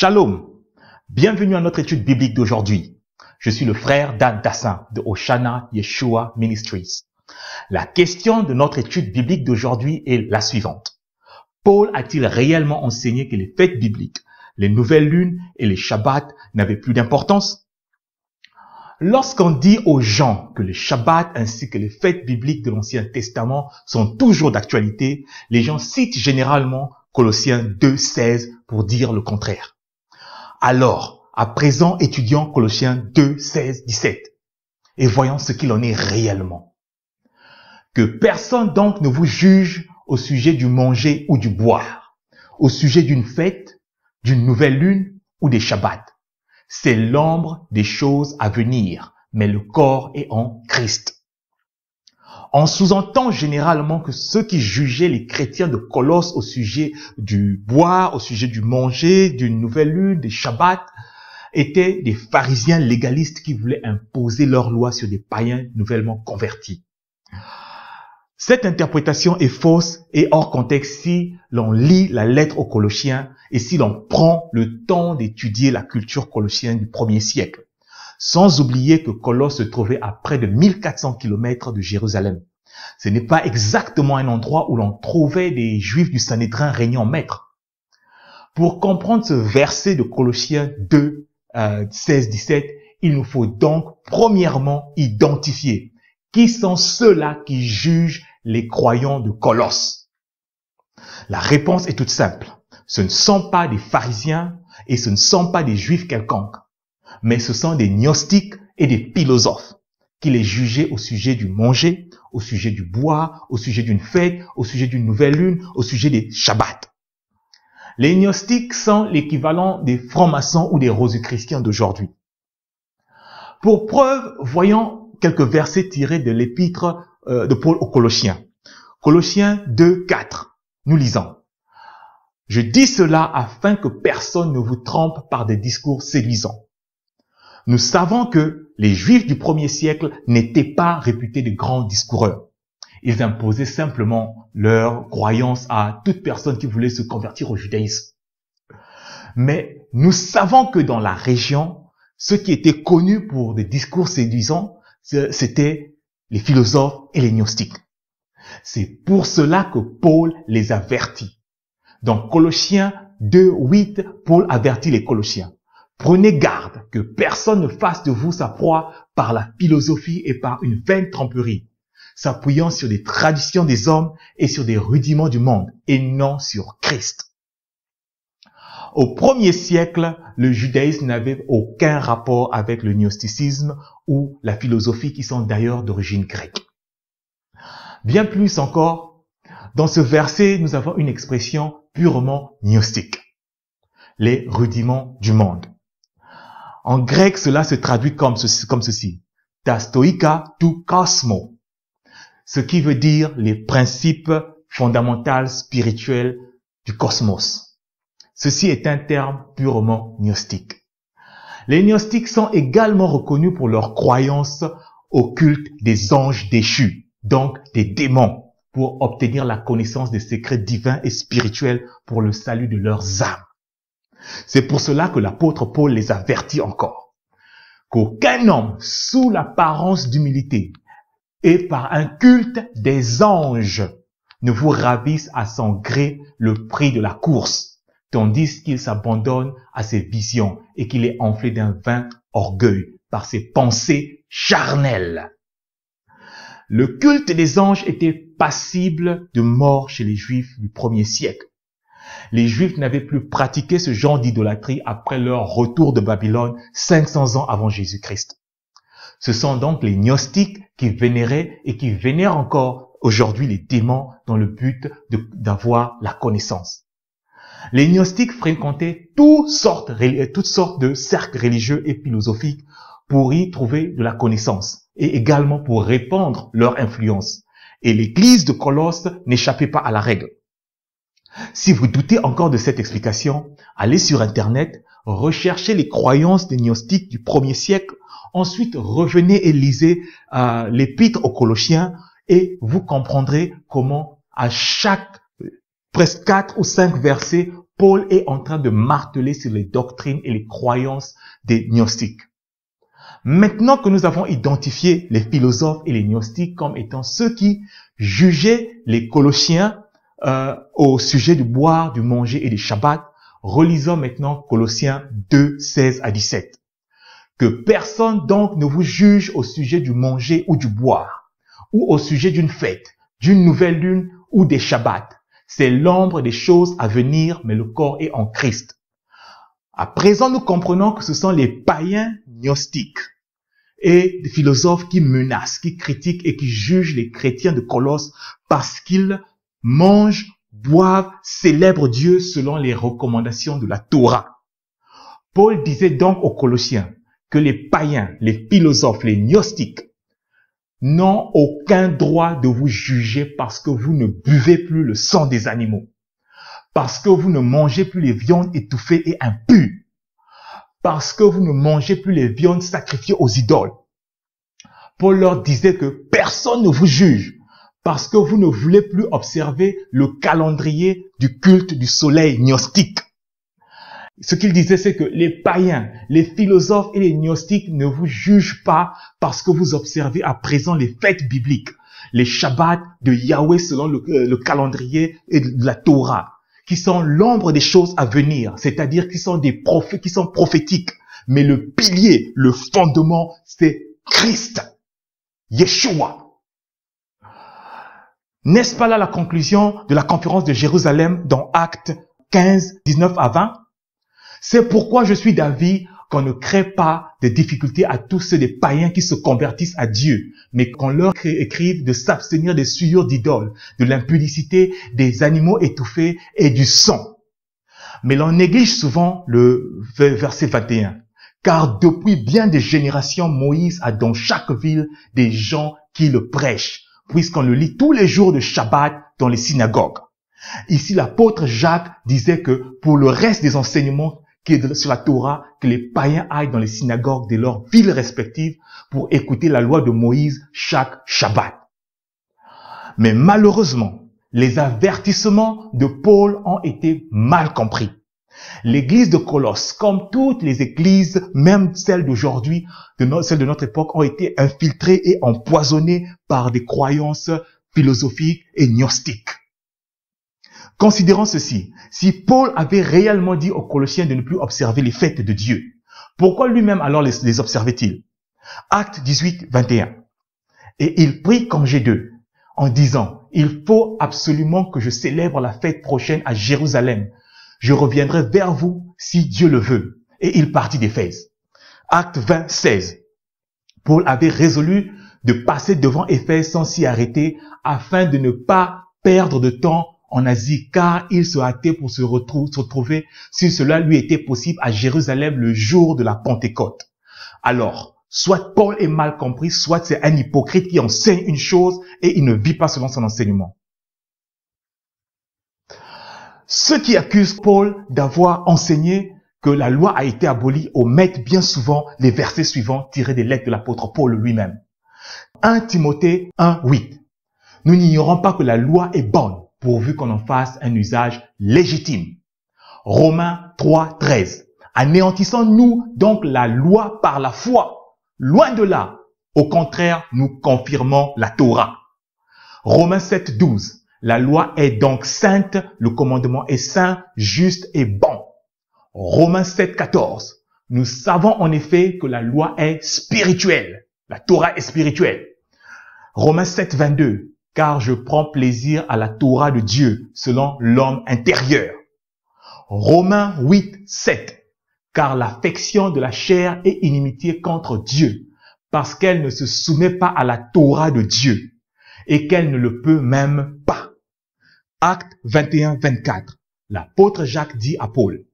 Shalom, bienvenue à notre étude biblique d'aujourd'hui. Je suis le frère Dan Dassin de Oshana Yeshua Ministries. La question de notre étude biblique d'aujourd'hui est la suivante. Paul a-t-il réellement enseigné que les fêtes bibliques, les nouvelles lunes et les shabbats n'avaient plus d'importance? Lorsqu'on dit aux gens que les shabbats ainsi que les fêtes bibliques de l'Ancien Testament sont toujours d'actualité, les gens citent généralement Colossiens 2,16 pour dire le contraire. Alors, à présent, étudions Colossiens 2,16-17 et voyons ce qu'il en est réellement. Que personne donc ne vous juge au sujet du manger ou du boire, au sujet d'une fête, d'une nouvelle lune ou des shabbats. C'est l'ombre des choses à venir, mais le corps est en Christ. On sous-entend généralement que ceux qui jugeaient les chrétiens de Colosse au sujet du boire, au sujet du manger, d'une nouvelle lune, des shabbats, étaient des pharisiens légalistes qui voulaient imposer leur loi sur des païens nouvellement convertis. Cette interprétation est fausse et hors contexte si l'on lit la lettre aux Colossiens et si l'on prend le temps d'étudier la culture colossienne du 1er siècle. Sans oublier que Colosse se trouvait à près de 1400 km de Jérusalem. Ce n'est pas exactement un endroit où l'on trouvait des Juifs du Sanhédrin régnant maître. Pour comprendre ce verset de Colossiens 2, 16-17, il nous faut donc premièrement identifier qui sont ceux-là qui jugent les croyants de Colosse. La réponse est toute simple. Ce ne sont pas des pharisiens et ce ne sont pas des Juifs quelconques. Mais ce sont des gnostiques et des philosophes qui les jugeaient au sujet du manger, au sujet du boire, au sujet d'une fête, au sujet d'une nouvelle lune, au sujet des shabbats. Les gnostiques sont l'équivalent des francs-maçons ou des rosicruciens d'aujourd'hui. Pour preuve, voyons quelques versets tirés de l'épître de Paul aux Colossiens. Colossiens 2, 4. Nous lisons. « Je dis cela afin que personne ne vous trompe par des discours séduisants. Nous savons que les Juifs du 1er siècle n'étaient pas réputés de grands discoureurs. Ils imposaient simplement leur croyance à toute personne qui voulait se convertir au judaïsme. Mais nous savons que dans la région, ceux qui étaient connus pour des discours séduisants, c'était les philosophes et les gnostiques. C'est pour cela que Paul les avertit. Dans Colossiens 2, 8, Paul avertit les Colossiens. Prenez garde que personne ne fasse de vous sa proie par la philosophie et par une vaine tromperie, s'appuyant sur des traditions des hommes et sur des rudiments du monde, et non sur Christ. Au 1er siècle, le judaïsme n'avait aucun rapport avec le gnosticisme ou la philosophie qui sont d'ailleurs d'origine grecque. Bien plus encore, dans ce verset, nous avons une expression purement gnostique. Les rudiments du monde. En grec, cela se traduit comme ceci. Ta stoïka tu cosmo. Ce qui veut dire les principes fondamentaux spirituels du cosmos. Ceci est un terme purement gnostique. Les gnostiques sont également reconnus pour leur croyance au culte des anges déchus, donc des démons, pour obtenir la connaissance des secrets divins et spirituels pour le salut de leurs âmes. C'est pour cela que l'apôtre Paul les avertit encore. Qu'aucun homme, sous l'apparence d'humilité et par un culte des anges, ne vous ravisse à son gré le prix de la course, tandis qu'il s'abandonne à ses visions et qu'il est enflé d'un vain orgueil par ses pensées charnelles. Le culte des anges était passible de mort chez les Juifs du 1er siècle. Les Juifs n'avaient plus pratiqué ce genre d'idolâtrie après leur retour de Babylone 500 ans avant Jésus-Christ. Ce sont donc les gnostiques qui vénéraient et qui vénèrent encore aujourd'hui les démons dans le but d'avoir la connaissance. Les gnostiques fréquentaient toutes sortes de cercles religieux et philosophiques pour y trouver de la connaissance et également pour répandre leur influence. Et l'église de Colosse n'échappait pas à la règle. Si vous doutez encore de cette explication, allez sur Internet, recherchez les croyances des gnostiques du 1er siècle, ensuite revenez et lisez l'épître aux Colossiens et vous comprendrez comment à chaque presque 4 ou 5 versets, Paul est en train de marteler sur les doctrines et les croyances des gnostiques. Maintenant que nous avons identifié les philosophes et les gnostiques comme étant ceux qui jugeaient les Colossiens au sujet du boire, du manger et du Shabbat, relisons maintenant Colossiens 2, 16 à 17. Que personne donc ne vous juge au sujet du manger ou du boire, ou au sujet d'une fête, d'une nouvelle lune ou des Shabbats. C'est l'ombre des choses à venir, mais le corps est en Christ. À présent, nous comprenons que ce sont les païens gnostiques et des philosophes qui menacent, qui critiquent et qui jugent les chrétiens de Colosse parce qu'ils mangent, boivent, célèbrent Dieu selon les recommandations de la Torah. Paul disait donc aux Colossiens que les païens, les philosophes, les gnostiques n'ont aucun droit de vous juger parce que vous ne buvez plus le sang des animaux, parce que vous ne mangez plus les viandes étouffées et impures, parce que vous ne mangez plus les viandes sacrifiées aux idoles. Paul leur disait que personne ne vous juge parce que vous ne voulez plus observer le calendrier du culte du soleil gnostique. Ce qu'il disait, c'est que les païens, les philosophes et les gnostiques ne vous jugent pas parce que vous observez à présent les fêtes bibliques, les Shabbats de Yahweh selon le calendrier et de la Torah, qui sont l'ombre des choses à venir, c'est-à-dire qui sont des prophètes, qui sont prophétiques. Mais le pilier, le fondement, c'est Christ, Yeshua. N'est-ce pas là la conclusion de la conférence de Jérusalem dans Actes 15, 19 à 20? C'est pourquoi je suis d'avis qu'on ne crée pas de difficultés à tous ceux des païens qui se convertissent à Dieu, mais qu'on leur écrive de s'abstenir des souillures d'idoles, de l'impudicité, des animaux étouffés et du sang. Mais l'on néglige souvent le verset 21. Car depuis bien des générations, Moïse a dans chaque ville des gens qui le prêchent, puisqu'on le lit tous les jours de Shabbat dans les synagogues. Ici, l'apôtre Jacques disait que pour le reste des enseignements qui est sur la Torah, que les païens aillent dans les synagogues de leurs villes respectives pour écouter la loi de Moïse chaque Shabbat. Mais malheureusement, les avertissements de Paul ont été mal compris. L'église de Colosse, comme toutes les églises, même celles d'aujourd'hui, celles de notre époque, ont été infiltrées et empoisonnées par des croyances philosophiques et gnostiques. Considérons ceci. Si Paul avait réellement dit aux Colossiens de ne plus observer les fêtes de Dieu, pourquoi lui-même alors les observait-il? Acte 18, 21. Et il prit congé d'eux en disant, il faut absolument que je célèbre la fête prochaine à Jérusalem. Je reviendrai vers vous si Dieu le veut. Et il partit d'Éphèse. Acte 20, 16. Paul avait résolu de passer devant Éphèse sans s'y arrêter afin de ne pas perdre de temps en Asie, car il se hâtait pour se retrouver, si cela lui était possible, à Jérusalem le jour de la Pentecôte. Alors, soit Paul est mal compris, soit c'est un hypocrite qui enseigne une chose et il ne vit pas selon son enseignement. Ceux qui accusent Paul d'avoir enseigné que la loi a été abolie omettent bien souvent les versets suivants tirés des lettres de l'apôtre Paul lui-même. 1 Timothée 1, 8. Nous n'ignorons pas que la loi est bonne, pourvu qu'on en fasse un usage légitime. Romains 3, 13. Anéantissons-nous donc la loi par la foi? Loin de là. Au contraire, nous confirmons la Torah. Romains 7, 12. La loi est donc sainte, le commandement est saint, juste et bon. Romains 7, 14. Nous savons en effet que la loi est spirituelle. La Torah est spirituelle. Romains 7, 22. Car je prends plaisir à la Torah de Dieu, selon l'homme intérieur. Romains 8, 7. Car l'affection de la chair est inimitié contre Dieu, parce qu'elle ne se soumet pas à la Torah de Dieu, et qu'elle ne le peut même pas. Acte 21, 24. L'apôtre Jacques dit à Paul,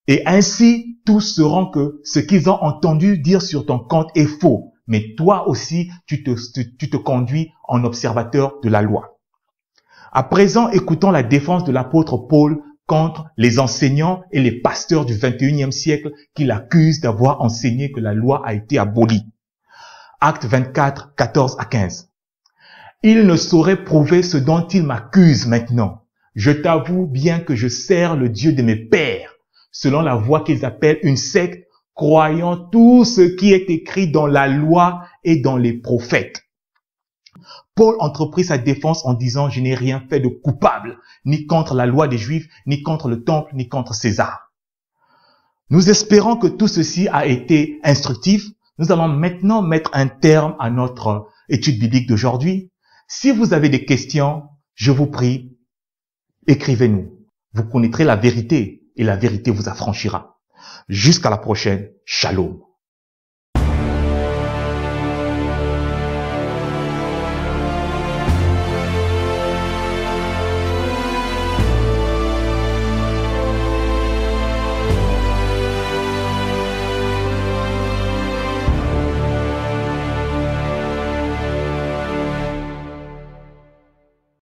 et ainsi tous sauront que ce qu'ils ont entendu dire sur ton compte est faux, mais toi aussi, tu te conduis en observateur de la loi. À présent, écoutons la défense de l'apôtre Paul contre les enseignants et les pasteurs du 21e siècle qui l'accusent d'avoir enseigné que la loi a été abolie. Acte 24, 14 à 15. Il ne saurait prouver ce dont il m'accuse maintenant, Je t'avoue bien que je sers le Dieu de mes pères, selon la voie qu'ils appellent une secte, croyant tout ce qui est écrit dans la loi et dans les prophètes. Paul entreprit sa défense en disant « Je n'ai rien fait de coupable, ni contre la loi des Juifs, ni contre le temple, ni contre César. » Nous espérons que tout ceci a été instructif. Nous allons maintenant mettre un terme à notre étude biblique d'aujourd'hui. Si vous avez des questions, je vous prie, écrivez-nous. Vous connaîtrez la vérité et la vérité vous affranchira. Jusqu'à la prochaine. Shalom.